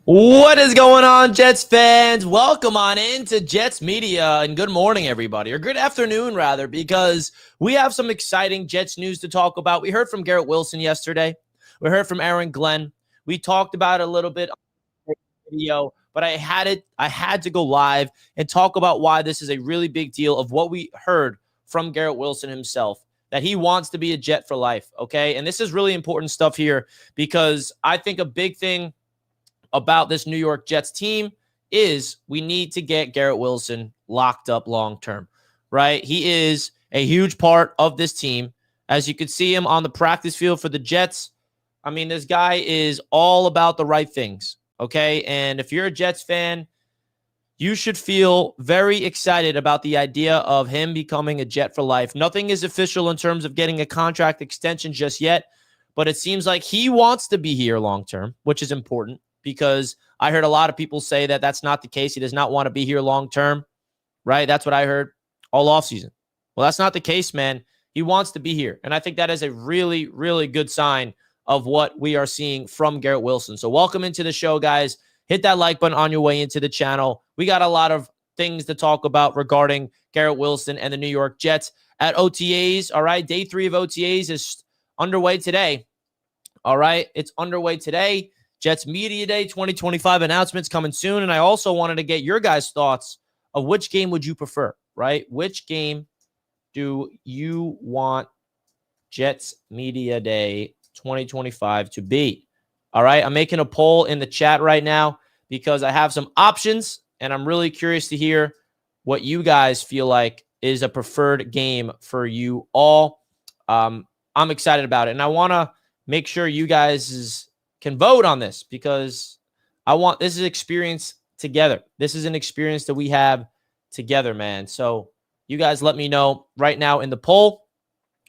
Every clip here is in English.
What is going on, Jets fans? Welcome on into Jets Media, and good morning, everybody, or good afternoon, rather, because we have some exciting Jets news to talk about. We heard from Garrett Wilson yesterday. We heard from Aaron Glenn. We talked about it a little bit on the video, but I had to go live and talk about why this is a really big deal of what we heard from Garrett Wilson himself, that he wants to be a Jet for life, okay? And this is really important stuff here because I think a big thing about this New York Jets team is we need to get Garrett Wilson locked up long-term, right? He is a huge part of this team. As you could see him on the practice field for the Jets, I mean, this guy is all about the right things, okay? And if you're a Jets fan, you should feel very excited about the idea of him becoming a Jet for life. Nothing is official in terms of getting a contract extension just yet, but it seems like he wants to be here long-term, which is important, because I heard a lot of people say that that's not the case. He does not want to be here long-term, right? That's what I heard all offseason. Well, that's not the case, man. He wants to be here. And I think that is a really, really good sign of what we are seeing from Garrett Wilson. So welcome into the show, guys. Hit that like button on your way into the channel. We got a lot of things to talk about regarding Garrett Wilson and the New York Jets at OTAs. All right, day 3 of OTAs is underway today. All right, it's underway today. Jets Media Day 2025 announcements coming soon. And I also wanted to get your guys' thoughts of which game would you prefer, right? Which game do you want Jets Media Day 2025 to be? All right, I'm making a poll in the chat right now because I have some options, and I'm really curious to hear what you guys feel like is a preferred game for you all. I'm excited about it, and I want to make sure you guys can vote on this because this is experience together. This is an experience that we have together, man. So you guys let me know right now in the poll,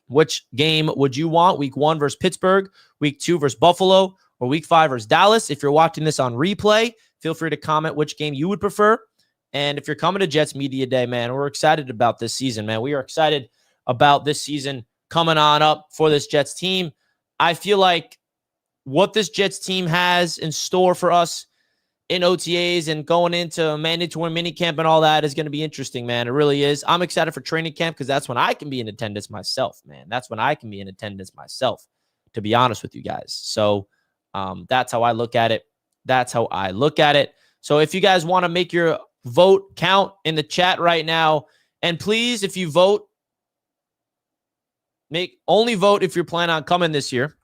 which game would you want? Week 1 versus Pittsburgh, week 2 versus Buffalo, or week 5 versus Dallas? If you're watching this on replay, feel free to comment which game you would prefer. And if you're coming to Jets Media Day, man, we're excited about this season, man. We are excited about this season coming on up for this Jets team. I feel like what this Jets team has in store for us in OTAs and going into mandatory minicamp and all that is going to be interesting, man. It really is. I'm excited for training camp because that's when I can be in attendance myself, man. That's when I can be in attendance myself, to be honest with you guys. So that's how I look at it. That's how I look at it. So if you guys want to make your vote count in the chat right now, and please, if you vote, only vote if you're planning on coming this year.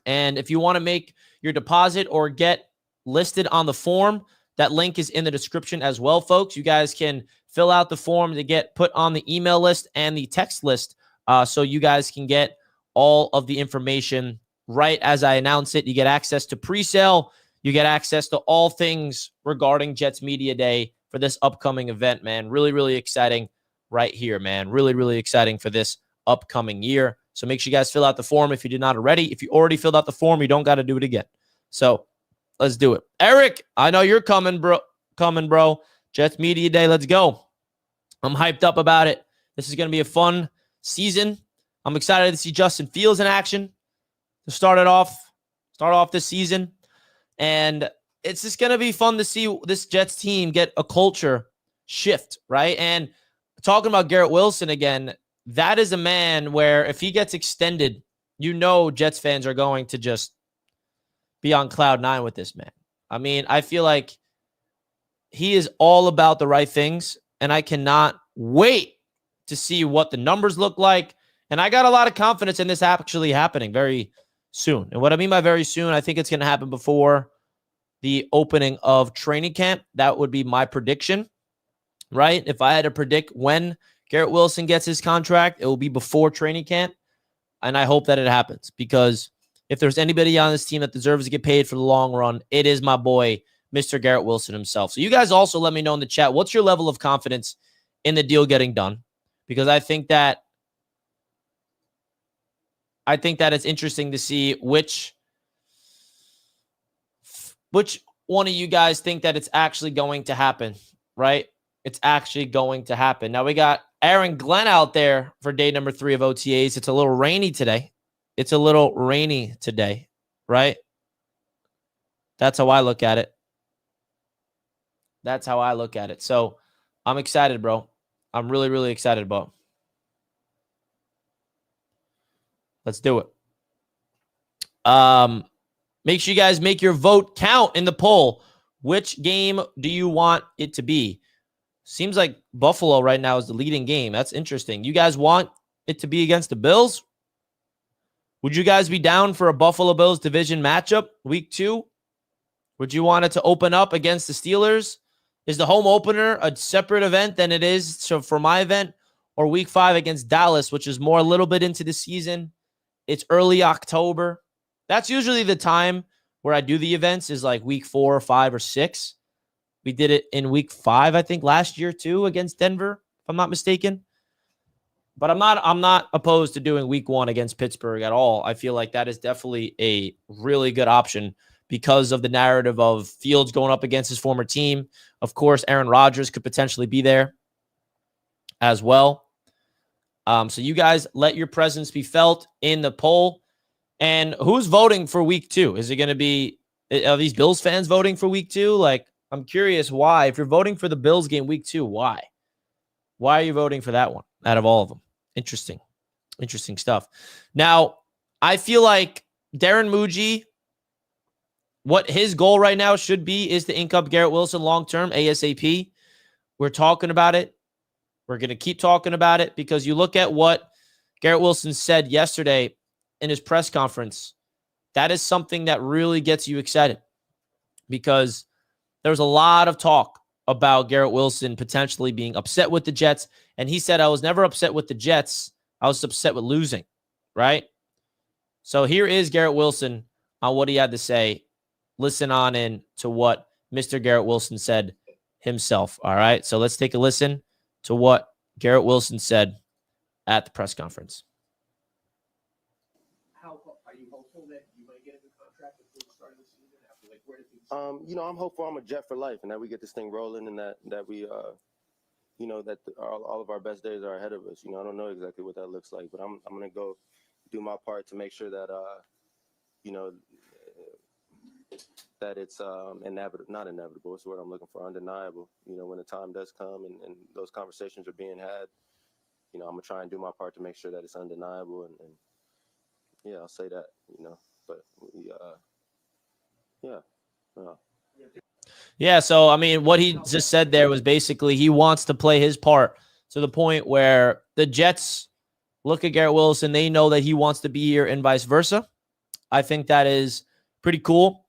And if you want to make your deposit or get listed on the form, that link is in the description as well, folks. You guys can fill out the form to get put on the email list and the text list so you guys can get all of the information right as I announce it. You get access to pre-sale. You get access to all things regarding Jets Media Day for this upcoming event, man. Really, really exciting right here, man. Really, really exciting for this upcoming year. So make sure you guys fill out the form if you did not already. If you already filled out the form, you don't got to do it again. So let's do it. Eric, I know you're coming, bro. Jets Media Day, let's go. I'm hyped up about it. This is going to be a fun season. I'm excited to see Justin Fields in action to start off this season. And it's just going to be fun to see this Jets team get a culture shift, right? And talking about Garrett Wilson again, that is a man where if he gets extended, you know Jets fans are going to just be on cloud 9 with this man. I mean, I feel like he is all about the right things, and I cannot wait to see what the numbers look like. And I got a lot of confidence in this actually happening very soon. And what I mean by very soon, I think it's going to happen before the opening of training camp. That would be my prediction, right? If I had to predict when Garrett Wilson gets his contract, it will be before training camp, and I hope that it happens because if there's anybody on this team that deserves to get paid for the long run, it is my boy, Mr. Garrett Wilson himself. So you guys also let me know in the chat, what's your level of confidence in the deal getting done? Because I think that it's interesting to see which one of you guys think that it's actually going to happen, right? It's actually going to happen. Now we got Aaron Glenn out there for day number 3 of OTAs. It's a little rainy today. Right? That's how I look at it. That's how I look at it. So I'm excited, bro. I'm really, really excited, bro. Let's do it. Make sure you guys make your vote count in the poll. Which game do you want it to be? Seems like Buffalo right now is the leading game. That's interesting. You guys want it to be against the Bills? Would you guys be down for a Buffalo Bills division matchup week 2? Would you want it to open up against the Steelers? Is the home opener a separate event than it is for my event? Or week 5 against Dallas, which is more a little bit into the season? It's early October. That's usually the time where I do the events, is like week 4 or 5 or 6. We did it in week 5, I think, last year too, against Denver, if I'm not mistaken. But I'm not opposed to doing week 1 against Pittsburgh at all. I feel like that is definitely a really good option because of the narrative of Fields going up against his former team. Of course, Aaron Rodgers could potentially be there as well. So you guys let your presence be felt in the poll. And who's voting for week 2? Is it going to be, are these Bills fans voting for week 2? Like, I'm curious why. If you're voting for the Bills game week 2, why? Why are you voting for that one out of all of them? Interesting stuff. Now, I feel like Darren Muji, what his goal right now should be is to ink up Garrett Wilson long-term, ASAP. We're talking about it. We're going to keep talking about it because you look at what Garrett Wilson said yesterday in his press conference. That is something that really gets you excited because there's a lot of talk about Garrett Wilson potentially being upset with the Jets. And he said, I was never upset with the Jets. I was upset with losing, right? So here is Garrett Wilson on what he had to say. Listen on in to what Mr. Garrett Wilson said himself, all right? So let's take a listen to what Garrett Wilson said at the press conference. How are you hopeful that you might get a new contract before the start of the season? After, like, where do things? I'm hopeful I'm a Jet for life, and that we get this thing rolling, and that we, that all of our best days are ahead of us. I don't know exactly what that looks like, but I'm gonna go do my part to make sure that, that it's inevitable, not inevitable. It's the word I'm looking for, undeniable. When the time does come and those conversations are being had, I'm gonna try and do my part to make sure that it's undeniable, and yeah, I'll say that, but Yeah, so, I mean, what he just said there was basically he wants to play his part to the point where the Jets look at Garrett Wilson. They know that he wants to be here and vice versa. I think that is pretty cool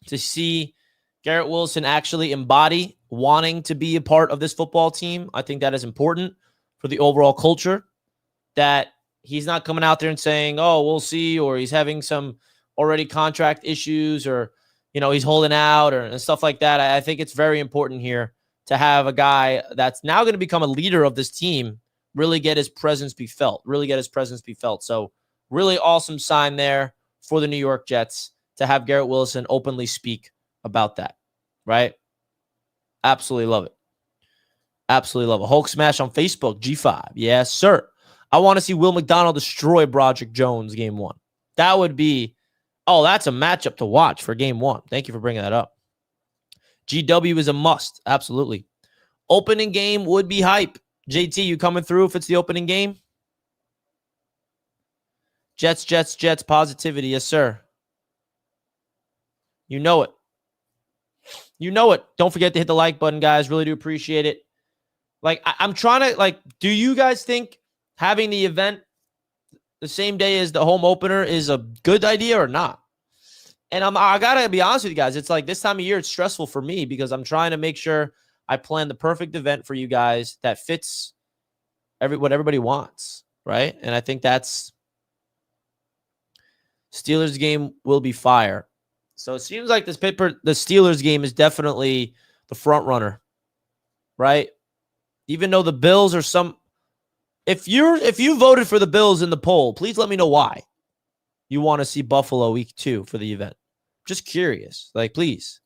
to see Garrett Wilson actually embody wanting to be a part of this football team. I think that is important for the overall culture, that he's not coming out there and saying, oh, we'll see, or he's having some already contract issues, or, he's holding out and stuff like that. I think it's very important here to have a guy that's now going to become a leader of this team really get his presence be felt, So really awesome sign there for the New York Jets to have Garrett Wilson openly speak about that, right? Absolutely love it. Hulk Smash on Facebook, G5. Yes, sir. I want to see Will McDonald destroy Broderick Jones game 1. That would be, that's a matchup to watch for game 1. Thank you for bringing that up. GW is a must. Absolutely. Opening game would be hype. JT, you coming through if it's the opening game? Jets, positivity. Yes, sir. You know it. Don't forget to hit the like button, guys. Really do appreciate it. Like, I'm trying to, do you guys think having the event the same day as the home opener is a good idea or not? And I got to be honest with you guys. It's like this time of year, it's stressful for me because I'm trying to make sure I plan the perfect event for you guys that fits what everybody wants, right? And I think that's Steelers game will be fire. So it seems like the Steelers game is definitely the front runner, right? Even though the Bills are some. If you voted for the Bills in the poll, please let me know why you want to see Buffalo week 2 for the event. Just curious. Please.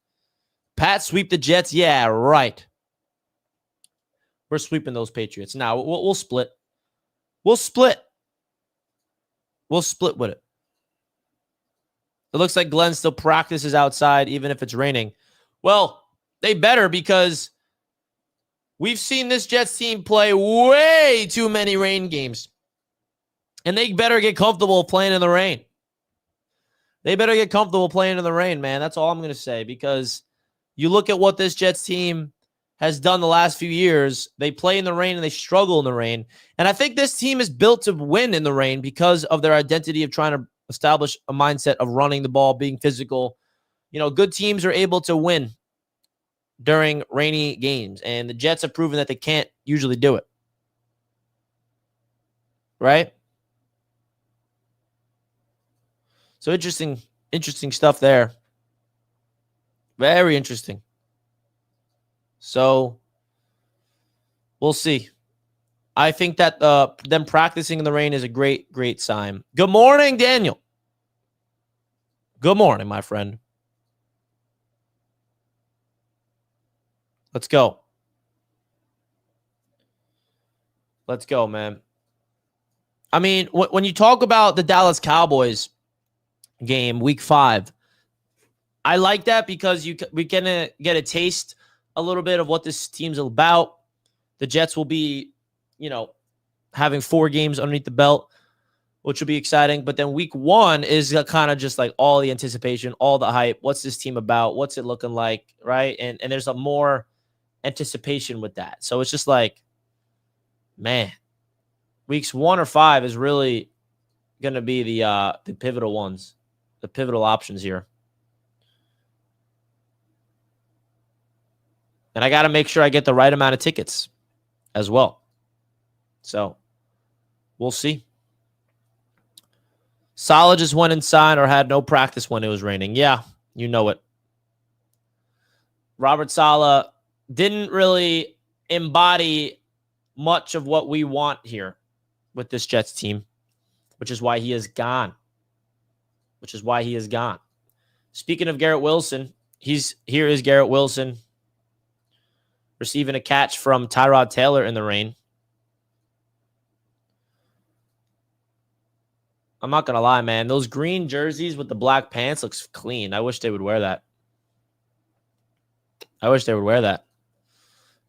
Pat sweep the Jets. Yeah, right. We're sweeping those Patriots. Now, we'll split. We'll split with it. It looks like Glenn still practices outside even if it's raining. Well, They better, because we've seen this Jets team play way too many rain games. And they better get comfortable playing in the rain. They better get comfortable playing in the rain, man. That's all I'm going to say, because you look at what this Jets team has done the last few years. They play in the rain and they struggle in the rain. And I think this team is built to win in the rain because of their identity of trying to establish a mindset of running the ball, being physical. You know, good teams are able to win during rainy games, and the Jets have proven that they can't usually do it. Right? So interesting stuff there. Very interesting. So we'll see. I think that them practicing in the rain is a great, great sign. Good morning, Daniel. Good morning, my friend. Let's go. Let's go, man. I mean, when you talk about the Dallas Cowboys game, week 5, I like that because we can get a taste a little bit of what this team's about. The Jets will be, having 4 games underneath the belt, which will be exciting. But then week 1 is kind of just like all the anticipation, all the hype. What's this team about? What's it looking like, right? And there's a more anticipation with that. So it's just like, man, weeks 1 or 5 is really going to be the pivotal ones, the pivotal options here. And I got to make sure I get the right amount of tickets as well. So we'll see. Salah just went inside or had no practice when it was raining. Yeah, you know it. Robert Salah didn't really embody much of what we want here with this Jets team, which is why he is gone. Speaking of Garrett Wilson, here is Garrett Wilson receiving a catch from Tyrod Taylor in the rain. I'm not going to lie, man. Those green jerseys with the black pants looks clean. I wish they would wear that.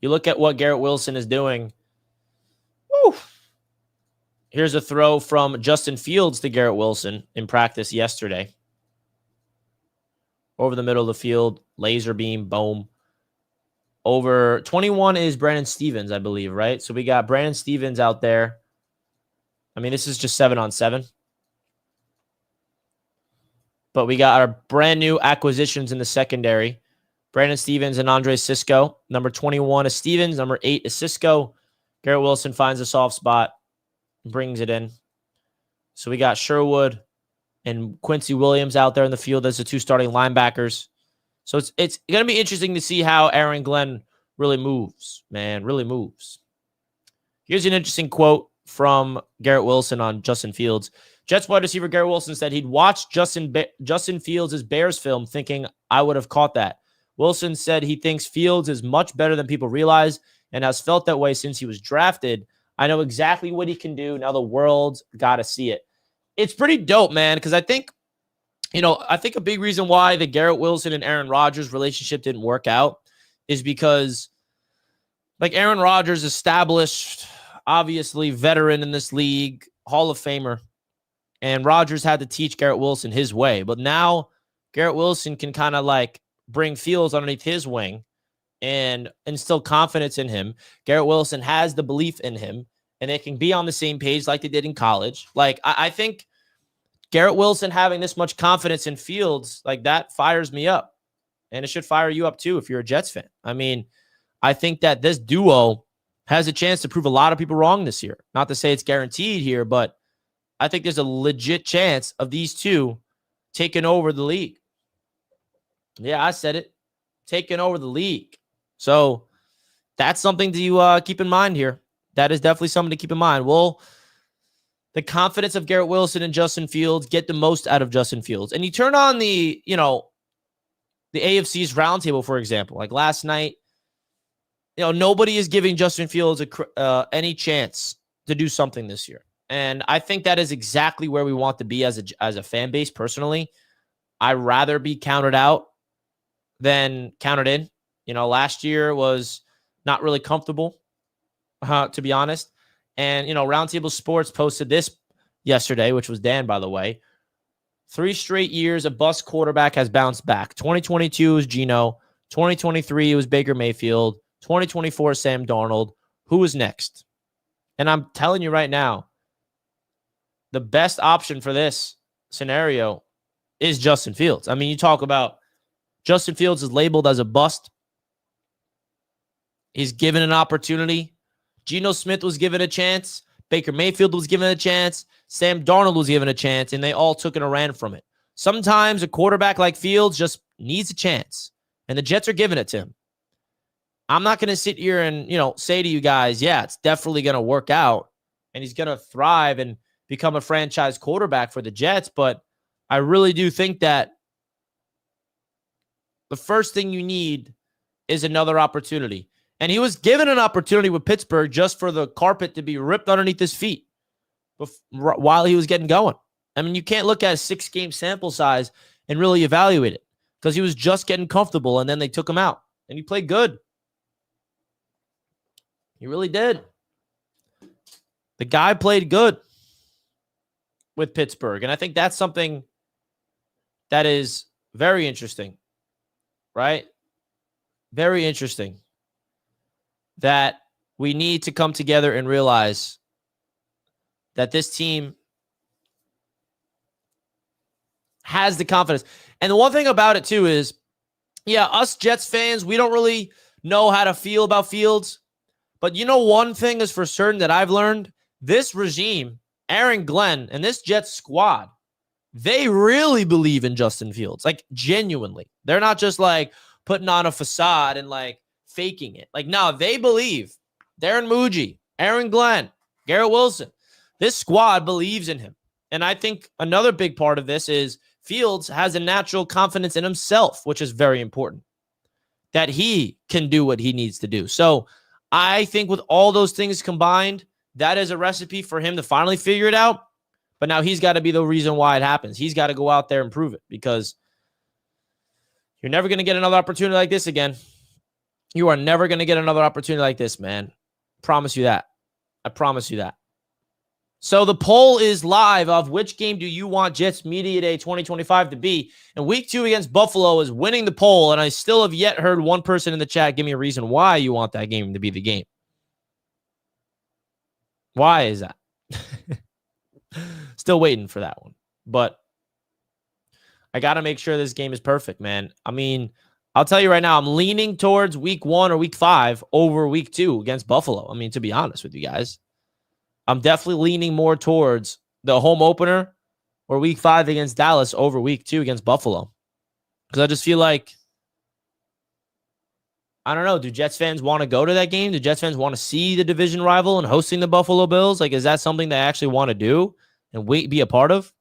You look at what Garrett Wilson is doing. Woo. Here's a throw from Justin Fields to Garrett Wilson in practice yesterday. Over the middle of the field, laser beam, boom. Over 21 is Brandon Stevens, I believe, right? So we got Brandon Stevens out there. I mean, this is just 7-on-7. But we got our brand new acquisitions in the secondary. Brandon Stevens and Andre Sisco. Number 21 is Stevens. Number 8 is Sisco. Garrett Wilson finds a soft spot and brings it in. So we got Sherwood and Quincy Williams out there in the field as the 2 starting linebackers. So it's going to be interesting to see how Aaron Glenn really moves, man, really moves. Here's an interesting quote from Garrett Wilson on Justin Fields. Jets wide receiver Garrett Wilson said he'd watched Justin Fields' Bears film thinking I would have caught that. Wilson said he thinks Fields is much better than people realize and has felt that way since he was drafted. I know exactly what he can do. Now the world's got to see it. It's pretty dope, man, because I think a big reason why the Garrett Wilson and Aaron Rodgers relationship didn't work out is because, like, Aaron Rodgers, established, obviously veteran in this league, Hall of Famer, and Rodgers had to teach Garrett Wilson his way. But now Garrett Wilson can kind of like bring Fields underneath his wing and instill confidence in him. Garrett Wilson has the belief in him, and they can be on the same page like they did in college. Like, I think Garrett Wilson having this much confidence in Fields, like, that fires me up. And it should fire you up too if you're a Jets fan. I mean, I think that this duo has a chance to prove a lot of people wrong this year. Not to say it's guaranteed here, but I think there's a legit chance of these two taking over the league. Yeah, I said it. Taking over the league. So that's something to keep in mind here. That is definitely something to keep in mind. Well, the confidence of Garrett Wilson and Justin Fields, get the most out of Justin Fields. And you turn on the AFC's roundtable, for example. Like last night, nobody is giving Justin Fields any chance to do something this year. And I think that is exactly where we want to be as a fan base. Personally, I'd rather be counted out than counted in. Last year was not really comfortable, to be honest. And, Roundtable Sports posted this yesterday, which was Dan, by the way. 3 straight years a bust quarterback has bounced back. 2022 was Geno. 2023 was Baker Mayfield. 2024 Sam Darnold. Who is next? And I'm telling you right now, the best option for this scenario is Justin Fields. I mean, you talk about Justin Fields is labeled as a bust. He's given an opportunity. Geno Smith was given a chance. Baker Mayfield was given a chance. Sam Darnold was given a chance, and they all took it and ran from it. Sometimes a quarterback like Fields just needs a chance, and the Jets are giving it to him. I'm not going to sit here and, say to you guys, yeah, it's definitely going to work out, and he's going to thrive and become a franchise quarterback for the Jets, but I really do think that the first thing you need is another opportunity. And he was given an opportunity with Pittsburgh just for the carpet to be ripped underneath his feet while he was getting going. I mean, you can't look at a 6-game sample size and really evaluate it because he was just getting comfortable, and then they took him out. And he played good. He really did. The guy played good with Pittsburgh. And I think that's something that is very interesting, right? Very interesting that we need to come together and realize that this team has the confidence. And the one thing about it, too, is, yeah, us Jets fans, we don't really know how to feel about Fields. But one thing is for certain that I've learned, this regime, Aaron Glenn, and this Jets squad, they really believe in Justin Fields, like genuinely. They're not just like putting on a facade and like faking it. Like, no, they believe. Darren Muji, Aaron Glenn, Garrett Wilson. This squad believes in him. And I think another big part of this is Fields has a natural confidence in himself, which is very important, that he can do what he needs to do. So I think with all those things combined, that is a recipe for him to finally figure it out. But now he's got to be the reason why it happens. He's got to go out there and prove it, because you're never going to get another opportunity like this again. You are never going to get another opportunity like this, man. Promise you that. I promise you that. So the poll is live of which game do you want Jets Media Day 2025 to be? And week 2 against Buffalo is winning the poll, and I still have yet heard one person in the chat give me a reason why you want that game to be the game. Why is that? Still waiting for that one. But I got to make sure this game is perfect, man. I mean, I'll tell you right now, I'm leaning towards week 1 or week 5 over week 2 against Buffalo. I mean, to be honest with you guys, I'm definitely leaning more towards the home opener or week 5 against Dallas over week 2 against Buffalo. Because I just feel like, I don't know, do Jets fans want to go to that game? Do Jets fans want to see the division rival and hosting the Buffalo Bills? Like, is that something they actually want to do and be a part of?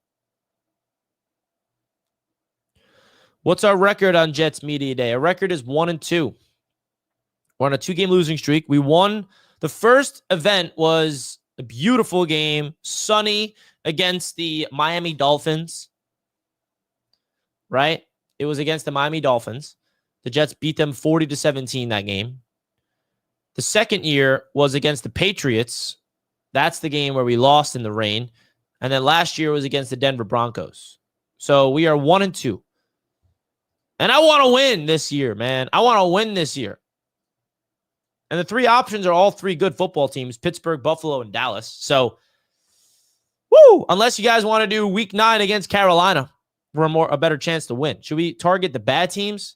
What's our record on Jets Media Day? Our record is 1-2. We're on a 2-game losing streak. We won. The first event was a beautiful game, sunny, against the Miami Dolphins, right? It was against the Miami Dolphins. The Jets beat them 40-17 that game. The second year was against the Patriots. That's the game where we lost in the rain. And then last year was against the Denver Broncos. So we are 1-2. And I want to win this year, man. I want to win this year. And the 3 options are all 3 good football teams: Pittsburgh, Buffalo, and Dallas. So, unless you guys want to do week 9 against Carolina for a better chance to win. Should we target the bad teams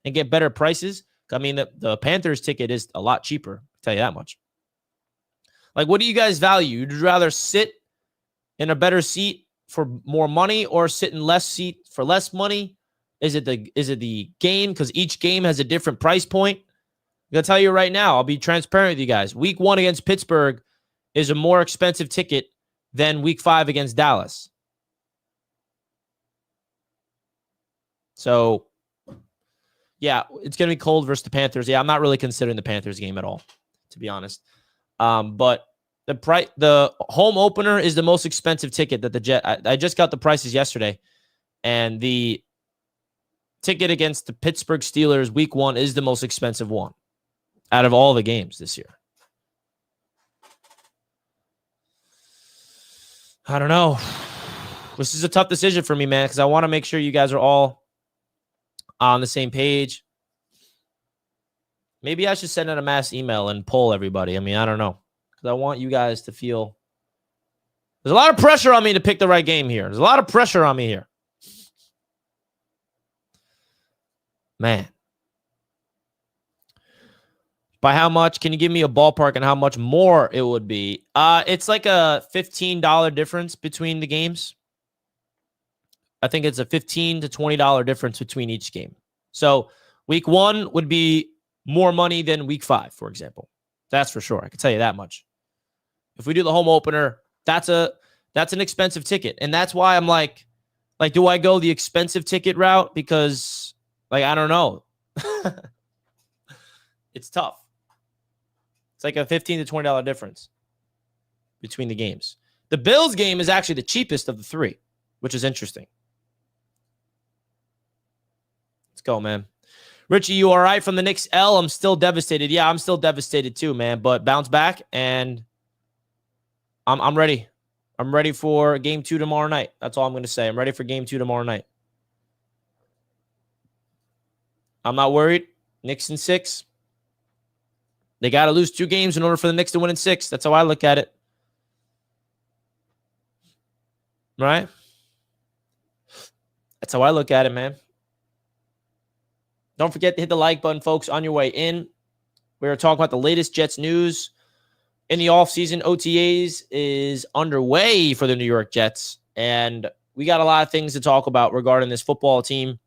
and get better prices? I mean, the Panthers ticket is a lot cheaper, I'll tell you that much. Like, what do you guys value? Would you rather sit in a better seat for more money or sit in less seat for less money? Is it the game? Because each game has a different price point. I'm going to tell you right now, I'll be transparent with you guys. Week 1 against Pittsburgh is a more expensive ticket than week 5 against Dallas. So, yeah, it's going to be cold versus the Panthers. Yeah, I'm not really considering the Panthers game at all, to be honest. But the home opener is the most expensive ticket that the Jet. I just got the prices yesterday, and the ticket against the Pittsburgh Steelers week 1 is the most expensive one out of all the games this year. I don't know. This is a tough decision for me, man, because I want to make sure you guys are all on the same page. Maybe I should send out a mass email and poll everybody. I mean, I don't know, because I want you guys to feel there's a lot of pressure on me to pick the right game here. There's a lot of pressure on me here. Man. By how much? Can you give me a ballpark and how much more it would be? It's like a $15 difference between the games. I think it's a $15 to $20 difference between each game. So week 1 would be more money than week 5, for example. That's for sure. I can tell you that much. If we do the home opener, that's an expensive ticket. And that's why I'm like, do I go the expensive ticket route? Because, I don't know. It's tough. It's like a $15 to $20 difference between the games. The Bills game is actually the cheapest of the 3, which is interesting. Let's go, man. Richie, you all right from the Knicks L? I'm still devastated. Yeah, I'm still devastated too, man. But bounce back, and I'm ready. I'm ready for game 2 tomorrow night. That's all I'm going to say. I'm ready for game 2 tomorrow night. I'm not worried. Knicks in 6. They got to lose 2 games in order for the Knicks to win in 6. That's how I look at it. Right? That's how I look at it, man. Don't forget to hit the like button, folks, on your way in. We are talking about the latest Jets news. In the offseason, OTAs is underway for the New York Jets, and we got a lot of things to talk about regarding this football team.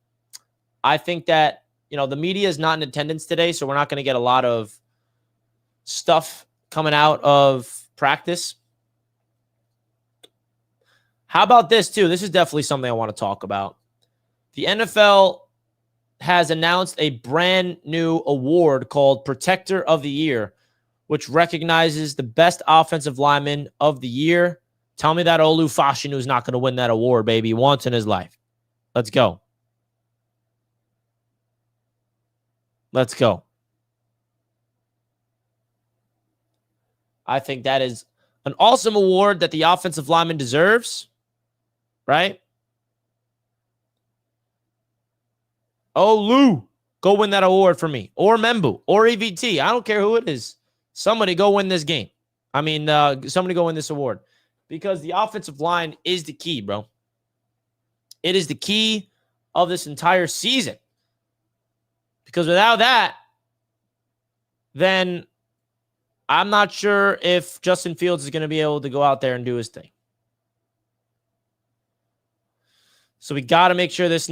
I think that, the media is not in attendance today, so we're not going to get a lot of stuff coming out of practice. How about this, too? This is definitely something I want to talk about. The NFL has announced a brand new award called Protector of the Year, which recognizes the best offensive lineman of the year. Tell me that Olu Fashanu is not going to win that award, baby, once in his life. Let's go. Let's go. I think that is an awesome award that the offensive lineman deserves, right? Olu, go win that award for me. Or Membu, or EVT. I don't care who it is. Somebody go win this game. Somebody go win this award. Because the offensive line is the key, bro. It is the key of this entire season. Because without that, then I'm not sure if Justin Fields is going to be able to go out there and do his thing. So we got to make sure this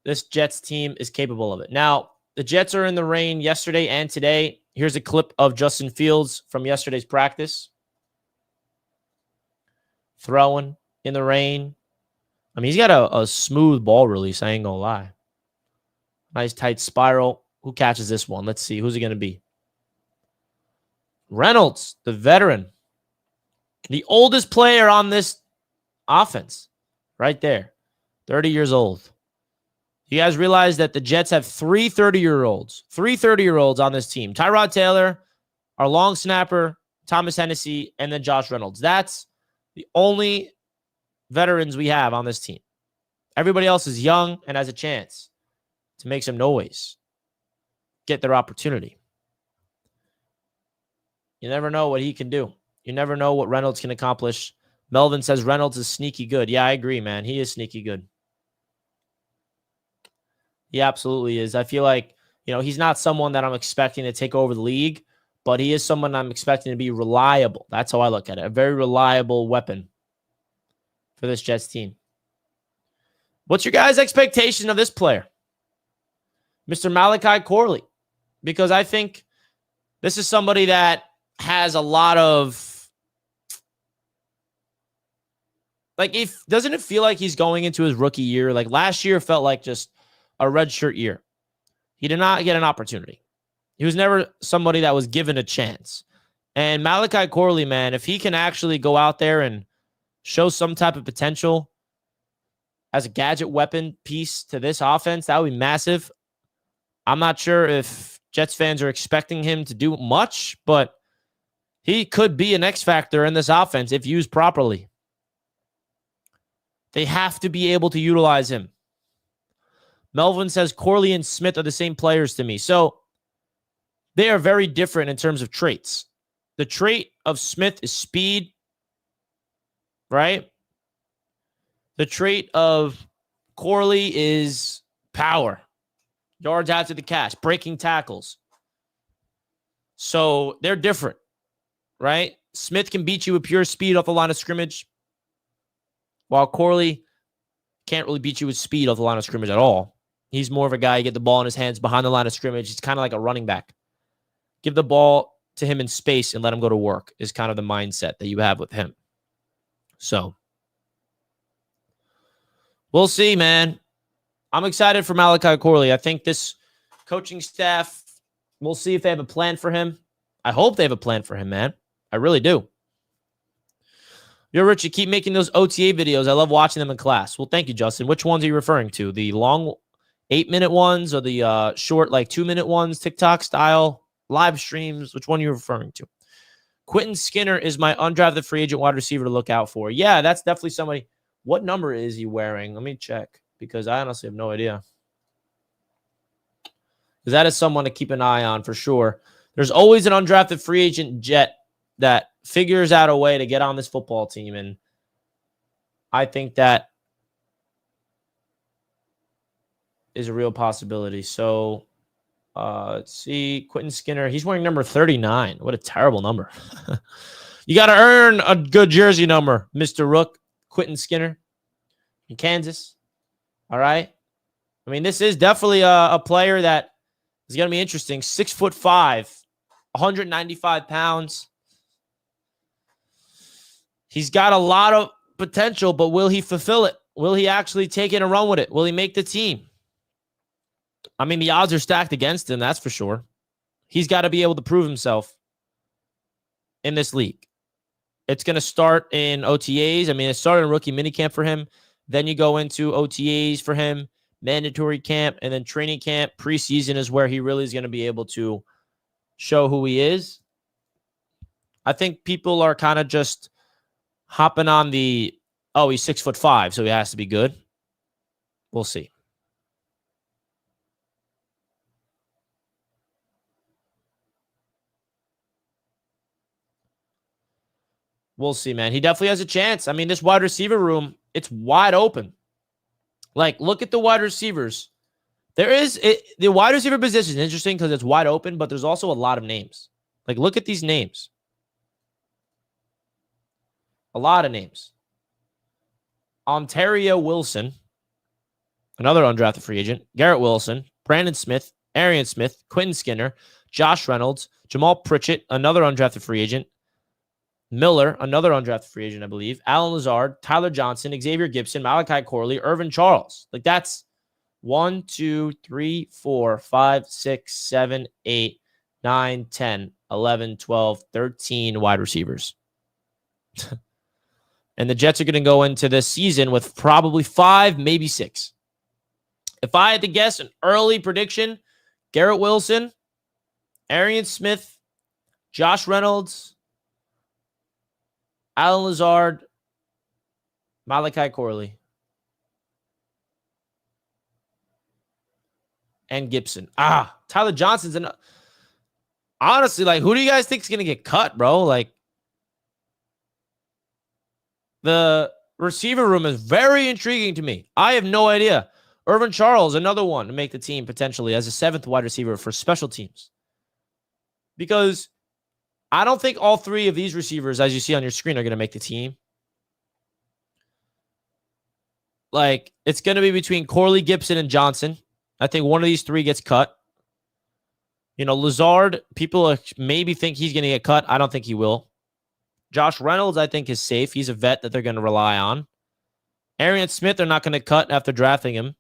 this Jets team is capable of it. Now, the Jets are in the rain yesterday and today. Here's a clip of Justin Fields from yesterday's practice. Throwing in the rain. I mean, he's got a smooth ball release. I ain't going to lie. Nice tight spiral. Who catches this one? Let's see. Who's it going to be? Reynolds, the veteran. The oldest player on this offense. Right there. 30 years old. You guys realize that the Jets have 3 30-year-olds. 3 30-year-olds on this team. Tyrod Taylor, our long snapper, Thomas Hennessy, and then Josh Reynolds. That's the only veterans we have on this team. Everybody else is young and has a chance to make some noise. Get their opportunity. You never know what he can do. You never know what Reynolds can accomplish. Melvin says Reynolds is sneaky good. Yeah, I agree, man. He is sneaky good. He absolutely is. I feel like, he's not someone that I'm expecting to take over the league, but he is someone I'm expecting to be reliable. That's how I look at it. A very reliable weapon for this Jets team. What's your guys' expectation of this player? Mr. Malachi Corley. Because I think this is somebody that has a lot of, doesn't it feel like he's going into his rookie year? Like last year felt like just a redshirt year. He did not get an opportunity. He was never somebody that was given a chance. And Malachi Corley, man, if he can actually go out there and show some type of potential, as a gadget weapon piece to this offense, that would be massive. I'm not sure if Jets fans are expecting him to do much, but he could be an X factor in this offense if used properly. They have to be able to utilize him. Melvin says Corley and Smith are the same players to me. So they are very different in terms of traits. The trait of Smith is speed, right? The trait of Corley is power, yards after the catch, breaking tackles. So they're different, right? Smith can beat you with pure speed off the line of scrimmage, while Corley can't really beat you with speed off the line of scrimmage at all. He's more of a guy, you get the ball in his hands behind the line of scrimmage. He's kind of like a running back. Give the ball to him in space and let him go to work is kind of the mindset that you have with him. So we'll see, man. I'm excited for Malachi Corley. I think this coaching staff, we'll see if they have a plan for him. I hope they have a plan for him, man. I really do. Yo, Rich, you keep making those OTA videos. I love watching them in class. Well, thank you, Justin. Which ones are you referring to? The long 8-minute ones or the short, like 2-minute ones, TikTok style, live streams? Which one are you referring to? Quentin Skinner is my undrafted free agent wide receiver to look out for. Yeah, that's definitely somebody. What number is he wearing? Let me check because I honestly have no idea. Because that is someone to keep an eye on for sure. There's always an undrafted free agent Jet that figures out a way to get on this football team. And I think that is a real possibility. So let's see. Quentin Skinner, he's wearing number 39. What a terrible number. You got to earn a good jersey number, Mr. Rook. Quentin Skinner in Kansas. All right. I mean, this is definitely a player that is going to be interesting. 6'5", 195 pounds. He's got a lot of potential, but will he fulfill it? Will he actually take it and run with it? Will he make the team? I mean, the odds are stacked against him, that's for sure. He's got to be able to prove himself in this league. It's going to start in OTAs. I mean, it started in rookie minicamp for him. Then you go into OTAs for him, mandatory camp, and then training camp. Preseason is where he really is going to be able to show who he is. I think people are kind of just hopping on the, oh, he's 6'5", so he has to be good. We'll see. We'll see, man. He definitely has a chance. I mean, this wide receiver room, it's wide open. Like, look at the wide receivers. The wide receiver position is interesting because it's wide open, but there's also a lot of names. Like, look at these names. A lot of names. Ontario Wilson, another undrafted free agent. Garrett Wilson, Brandon Smith, Arian Smith, Quentin Skinner, Josh Reynolds, Jamal Pritchett, another undrafted free agent. Miller, another undrafted free agent, I believe. Alan Lazard, Tyler Johnson, Xavier Gibson, Malachi Corley, Irvin Charles. Like, that's 1, 2, 3, 4, 5, 6, 7, 8, 9, 10, 11, 12, 13 wide receivers. And the Jets are going to go into this season with probably 5, maybe 6. If I had to guess an early prediction, Garrett Wilson, Arian Smith, Josh Reynolds, Alan Lazard, Malachi Corley, and Gibson. Tyler Johnson's honestly, like, who do you guys think is going to get cut, bro? Like, the receiver room is very intriguing to me. I have no idea. Irvin Charles, another one to make the team potentially as a 7th wide receiver for special teams. Because I don't think all 3 of these receivers, as you see on your screen, are going to make the team. Like, it's going to be between Corley, Gibson, and Johnson. I think one of these 3 gets cut. You know, Lazard, people maybe think he's going to get cut. I don't think he will. Josh Reynolds, I think, is safe. He's a vet that they're going to rely on. Arian Smith, they're not going to cut after drafting him.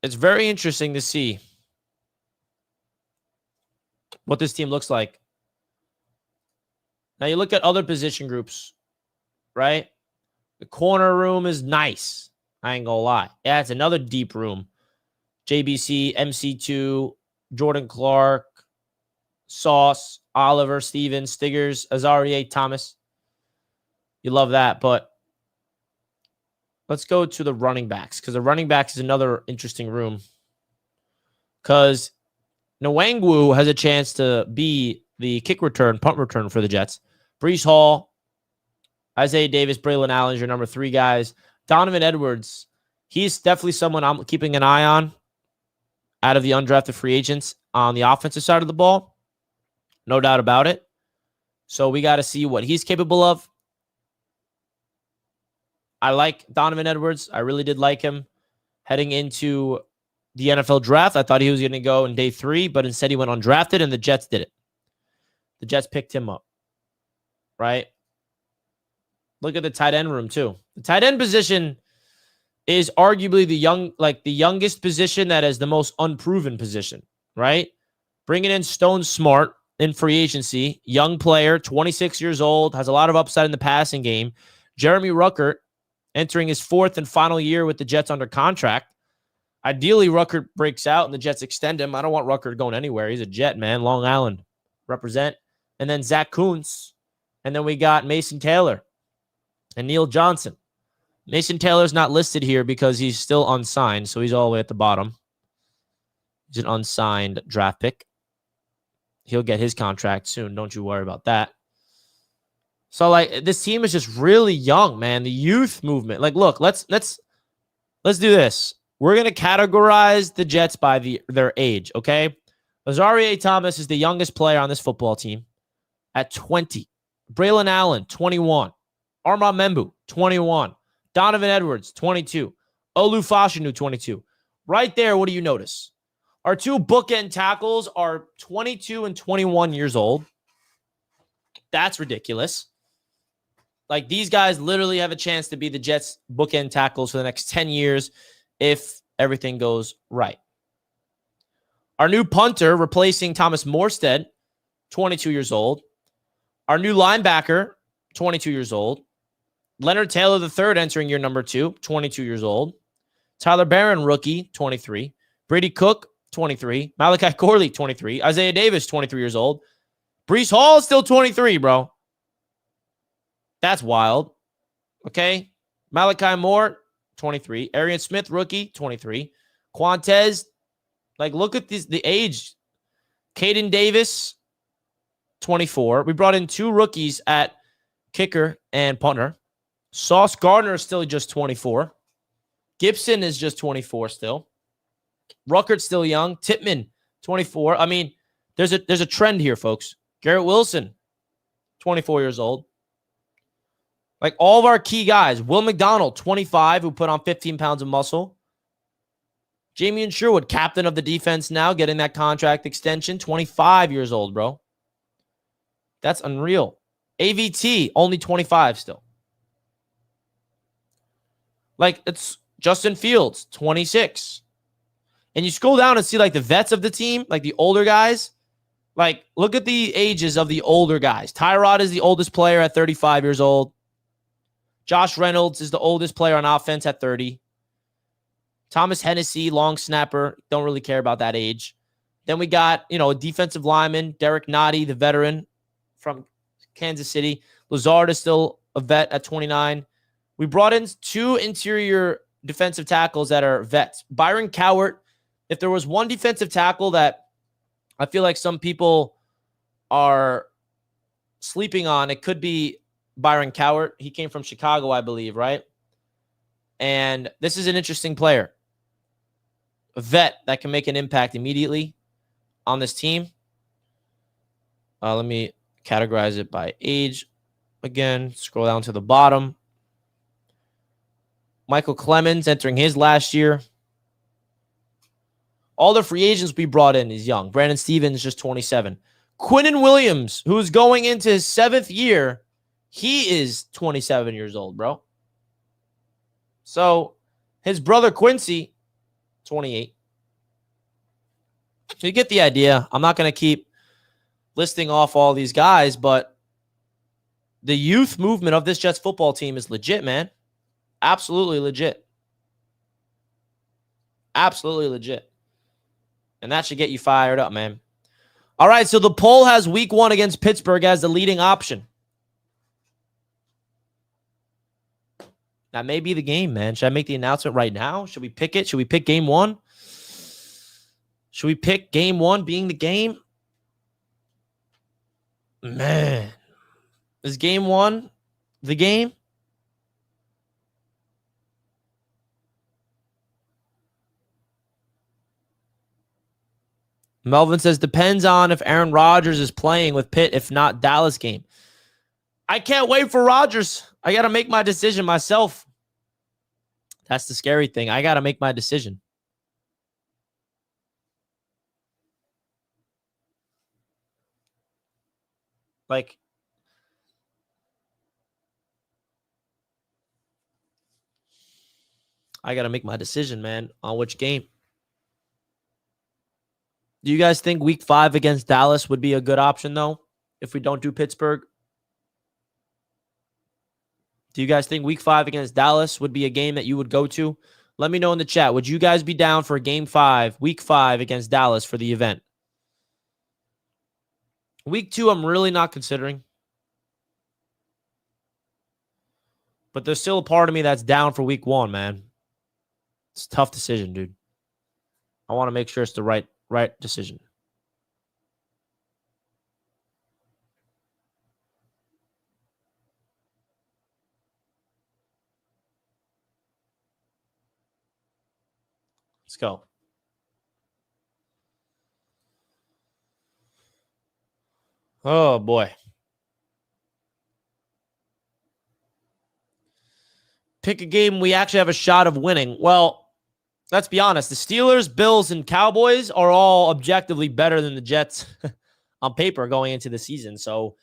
It's very interesting to see what this team looks like. Now, you look at other position groups, right? The corner room is nice. I ain't gonna lie. Yeah, it's another deep room. JBC, MC2, Jordan Clark, Sauce, Oliver, Stevens, Stiggers, Azarie, Thomas. You love that. But let's go to the running backs, because the running backs is another interesting room. Because Nwangwu has a chance to be the kick return, punt return for the Jets. Brees Hall, Isaiah Davis, Braylon Allen is your number 3 guys. Donovan Edwards, he's definitely someone I'm keeping an eye on out of the undrafted free agents on the offensive side of the ball. No doubt about it. So we got to see what he's capable of. I like Donovan Edwards. I really did like him heading into the NFL draft. I thought he was going to go in day 3, but instead he went undrafted, and the Jets did it. The Jets picked him up, right? Look at the tight end room too. The tight end position is arguably the youngest position that is the most unproven position, right? Bringing in Stone Smart in free agency, young player, 26 years old, has a lot of upside in the passing game. Jeremy Ruckert entering his 4th and final year with the Jets under contract. Ideally, Ruckert breaks out and the Jets extend him. I don't want Ruckert going anywhere. He's a Jet, man. Long Island. Represent. And then Zach Kuntz. And then we got Mason Taylor and Neil Johnson. Mason Taylor's not listed here because he's still unsigned, so he's all the way at the bottom. He's an unsigned draft pick. He'll get his contract soon. Don't you worry about that. So, like, this team is just really young, man. The youth movement. Like, look, let's do this. We're going to categorize the Jets by their age, okay? Azarie Thomas is the youngest player on this football team at 20. Braylon Allen, 21. Armand Membu, 21. Donovan Edwards, 22. Olu Fashanu, 22. Right there, what do you notice? Our 2 bookend tackles are 22 and 21 years old. That's ridiculous. Like, these guys literally have a chance to be the Jets' bookend tackles for the next 10 years if everything goes right. Our new punter replacing Thomas Morstead, 22 years old. Our new linebacker, 22 years old. Leonard Taylor III entering year number 2, 22 years old. Tyler Barron, rookie, 23. Brady Cook, 23. Malachi Corley, 23. Isaiah Davis, 23 years old. Brees Hall is still 23, bro. That's wild. Okay. Malachi Moore, 23. Arian Smith, rookie, 23. Quantez, like, look at the age. Caden Davis, 24. We brought in 2 rookies at kicker and punter. Sauce Gardner is still just 24. Gibson is just 24 still. Ruckert's still young. Tippmann, 24. I mean, there's a trend here, folks. Garrett Wilson, 24 years old. Like, all of our key guys. Will McDonald, 25, who put on 15 pounds of muscle. Jamie Sherwood, captain of the defense now, getting that contract extension, 25 years old, bro. That's unreal. AVT, only 25 still. Like, it's Justin Fields, 26. And you scroll down and see, like, the vets of the team, like the older guys. Like, look at the ages of the older guys. Tyrod is the oldest player at 35 years old. Josh Reynolds is the oldest player on offense at 30. Thomas Hennessy, long snapper. Don't really care about that age. Then we got, a defensive lineman, Derek Nottie, the veteran from Kansas City. Lazard is still a vet at 29. We brought in 2 interior defensive tackles that are vets. Byron Cowart, if there was one defensive tackle that I feel like some people are sleeping on, it could be Byron Cowart. He came from Chicago, I believe, right? And this is an interesting player. A vet that can make an impact immediately on this team. Let me categorize it by age. Again, scroll down to the bottom. Michael Clemens entering his last year. All the free agents we brought in is young. Brandon Stevens, just 27. Quinnen Williams, who's going into his 7th year, he is 27 years old, bro. So his brother Quincy, 28. So you get the idea. I'm not going to keep listing off all these guys, but the youth movement of this Jets football team is legit, man. Absolutely legit. Absolutely legit. And that should get you fired up, man. All right, so the poll has week 1 against Pittsburgh as the leading option. That may be the game, man. Should I make the announcement right now? Should we pick it? Should we pick game 1? Should we pick game 1 being the game? Man. Is game 1 the game? Melvin says, depends on if Aaron Rodgers is playing with Pitt. If not, Dallas game. I can't wait for Rodgers. I got to make my decision myself. That's the scary thing. I got to make my decision. Like, I got to make my decision, man, on which game. Do you guys think week 5 against Dallas would be a good option, though, if we don't do Pittsburgh? Do you guys think week 5 against Dallas would be a game that you would go to? Let me know in the chat. Would you guys be down for game 5, week 5 against Dallas for the event? Week 2, I'm really not considering. But there's still a part of me that's down for week 1, man. It's a tough decision, dude. I want to make sure it's the right decision. Let's go. Oh, boy. Pick a game we actually have a shot of winning. Well, let's be honest. The Steelers, Bills, and Cowboys are all objectively better than the Jets on paper going into the season. So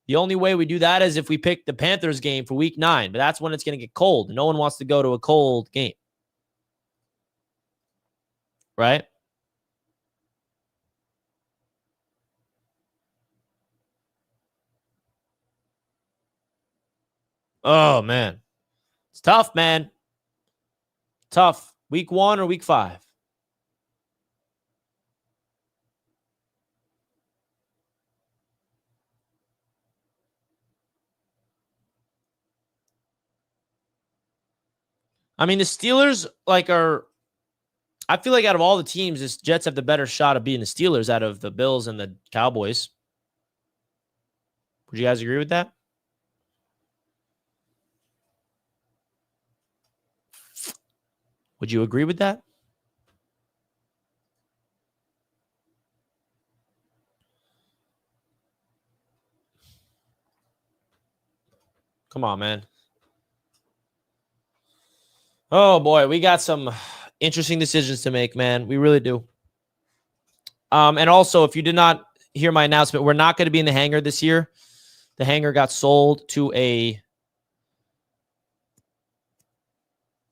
the only way we do that is if we pick the Panthers game for week 9. But that's when it's going to get cold. No one wants to go to a cold game. Right? Oh, man. It's tough, man. Tough. Week 1 or week 5? I mean, the Steelers I feel like out of all the teams, the Jets have the better shot of being the Steelers out of the Bills and the Cowboys. Would you guys agree with that? Would you agree with that? Come on, man. Oh, boy. We got some interesting decisions to make, man. We really do. And also, if you did not hear my announcement, we're not going to be in the hangar this year. The hangar got sold to a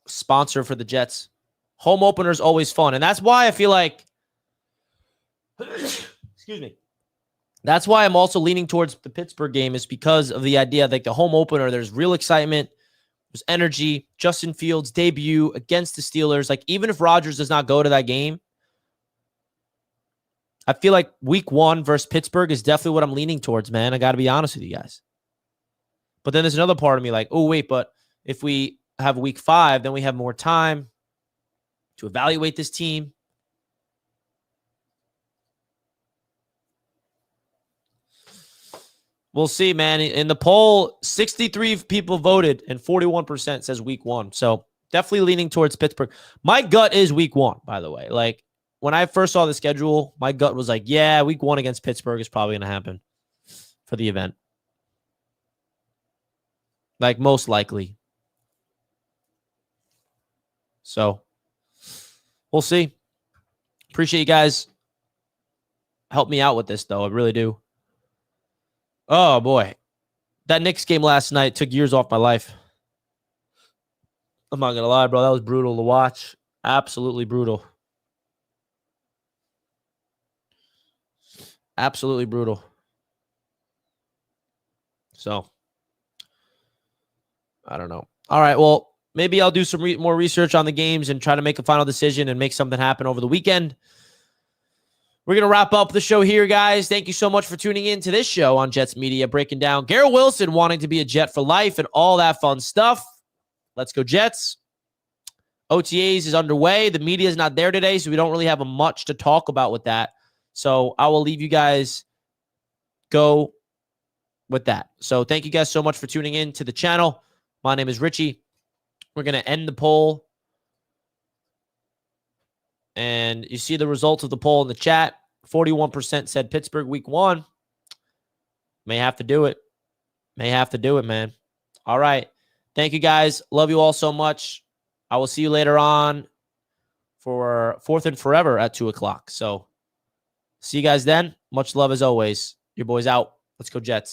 sponsor for the Jets. Home opener is always fun. And that's why I feel like, excuse me. That's why I'm also leaning towards the Pittsburgh game, is because of the idea like the home opener, there's real excitement. There's energy. Justin Fields' debut against the Steelers. Like, even if Rodgers does not go to that game, I feel like week 1 versus Pittsburgh is definitely what I'm leaning towards, man. I got to be honest with you guys. But then there's another part of me like, oh, wait, but if we have week 5, then we have more time to evaluate this team. We'll see, man. In the poll, 63 people voted and 41% says week 1. So definitely leaning towards Pittsburgh. My gut is week 1, by the way. Like, when I first saw the schedule, my gut was like, yeah, week 1 against Pittsburgh is probably going to happen for the event. Like, most likely. So we'll see. Appreciate you guys. Help me out with this, though. I really do. Oh, boy. That Knicks game last night took years off my life. I'm not going to lie, bro. That was brutal to watch. Absolutely brutal. Absolutely brutal. So, I don't know. All right, well, maybe I'll do some more research on the games and try to make a final decision and make something happen over the weekend. We're going to wrap up the show here, guys. Thank you so much for tuning in to this show on Jets Media, breaking down Garrett Wilson wanting to be a Jet for life and all that fun stuff. Let's go Jets. OTAs is underway. The media is not there today, so we don't really have much to talk about with that. So I will leave you guys go with that. So thank you guys so much for tuning in to the channel. My name is Richie. We're going to end the poll. And you see the results of the poll in the chat. 41% said Pittsburgh week 1. May have to do it. May have to do it, man. All right. Thank you, guys. Love you all so much. I will see you later on for Fourth and Forever at 2 o'clock. So see you guys then. Much love as always. Your boys out. Let's go Jets.